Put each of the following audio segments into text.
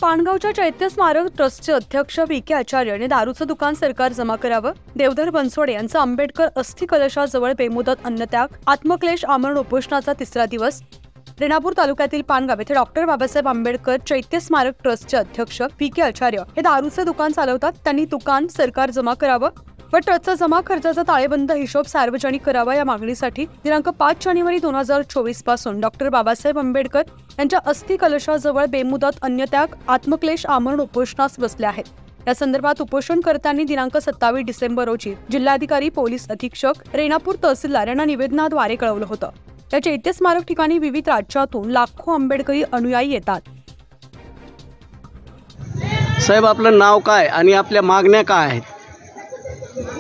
पानगावच्या चैत्य स्मारक ट्रस्टचे अध्यक्ष VK आचार्य यांनी दारूचं दुकान सरकार जमा करावं, देवधर बनसोडे यांचा आंबेडकर अस्थि कलशाजवळ बेमुदत अन्नत्याग, आत्मक्लेश आमरण उपोषणाचा तिसरा दिवस। रेणापूर तालुक्यातील पानगाव येथे डॉक्टर बाबासाहेब आंबेडकर चैत्य स्मारक ट्रस्टचे अध्यक्ष VK आचार्य हे दारूचं दुकान चालवतात। त्यांनी दुकान सरकार जमा करावं व ट्रस्टचा जमा खर्चाचा ताळेबंद हिशोब सार्वजनिक करावा या मागणीसाठी दिनांक 5 जानेवारी 2024 पासून डॉक्टर बाबासाहेब आंबेडकर यांच्या अस्थि कलशाजवळ बेमुदत अन्नत्याग, आत्मक्लेश आमरण उपोषणास बसले आहेत। या संदर्भात उपोषणकर्त्यांनी दिनांक 27 डिसेंबर रोजी जिल्हाधिकारी, पोलीस अधीक्षक, रेणापूर तहसीलदार यांना निवेदनाद्वारे कळवलं होतं। या चैत्य स्मारक ठिकाणी विविध राज्यातून लाखो आंबेडकरी अनुयायी येतात। साहेब, आपलं नाव काय आणि आपल्या मागण्या काय आहेत?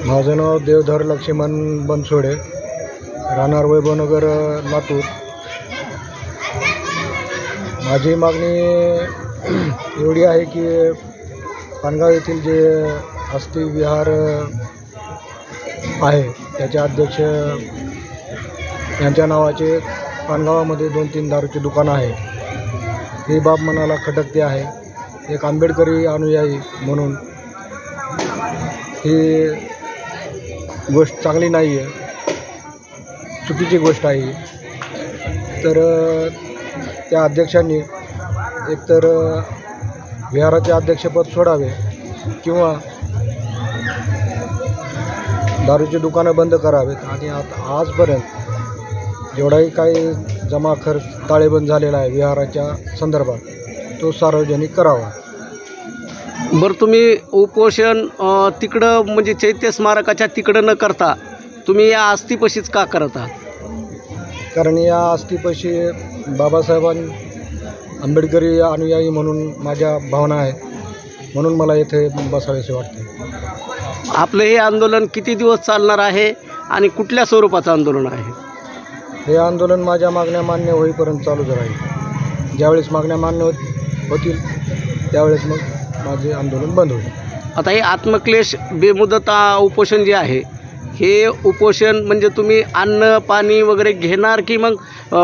माझं नाव देवधर लक्ष्मण बनसोडे, राहणार वैभवनगर, लातूर। माझी मागणी एवढी आहे की पानगाव येथील जे अस्थि विहार आहे त्याचे अध्यक्ष यांच्या नावाचे पानगावामध्ये 2-3 दारूची दुकानं आहे। ही बाब मनाला खटकते आहे। एक आंबेडकरी अनुयायी म्हणून ही गोष्ट चांगली नाही आहे, चुकीची गोष्ट आहे। तर त्या अध्यक्षांनी एकतर विहाराचे अध्यक्षपद सोडावे किंवा दारूची दुकानं बंद करावेत आणि आजपर्यंत जेवढाही काही जमा खर्च ताळेबंद झालेला आहे विहाराच्या संदर्भात तो सार्वजनिक करावा। बरं, तुम्ही उपोषण तिकडं म्हणजे चैत्य स्मारकाच्या तिकडं न करता तुम्ही या अस्थिपशीच का करत आहात? कारण या अस्थिपशी बाबासाहेबांनी आंबेडकरी अनुयायी म्हणून माझ्या भावना आहेत, म्हणून मला येथे बसावेसे वाटते। आपलं हे आंदोलन किती दिवस चालणार आहे आणि कुठल्या स्वरूपाचं आंदोलन आहे? हे आंदोलन माझ्या मागण्या मान्य होईपर्यंत चालूच राहील। ज्यावेळेस मागण्या मान्य होतील त्यावेळेस मग माझे आंदोलन बंद होईल। आता हे आत्मक्लेश बेमुदत उपोषण जे आहे हे उपोषण म्हणजे तुम्ही अन्न पाणी वगैरे घेणार की मग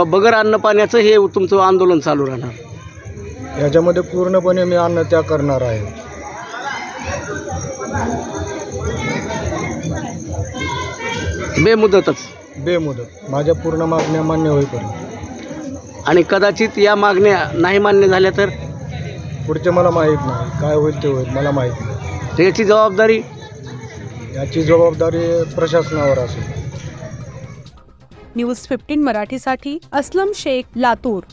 बगर अन्न पाण्याचं हे तुमचं आंदोलन चालू राहणार? याच्यामध्ये पूर्णपणे मी अन्नत्याग करणार आहे। बेमुदत माझ्या पूर्ण मागण्या मान्य होईपर्यंत। आणि कदाचित या मागण्या नाही मान्य झाल्या तर पुढचे मला माहीत नाही, काय होईल ते होईल, मला माहीत नाही। याची जबाबदारी प्रशासनावर असेल। न्यूज 15 मराठीसाठी असलम शेख, लातूर।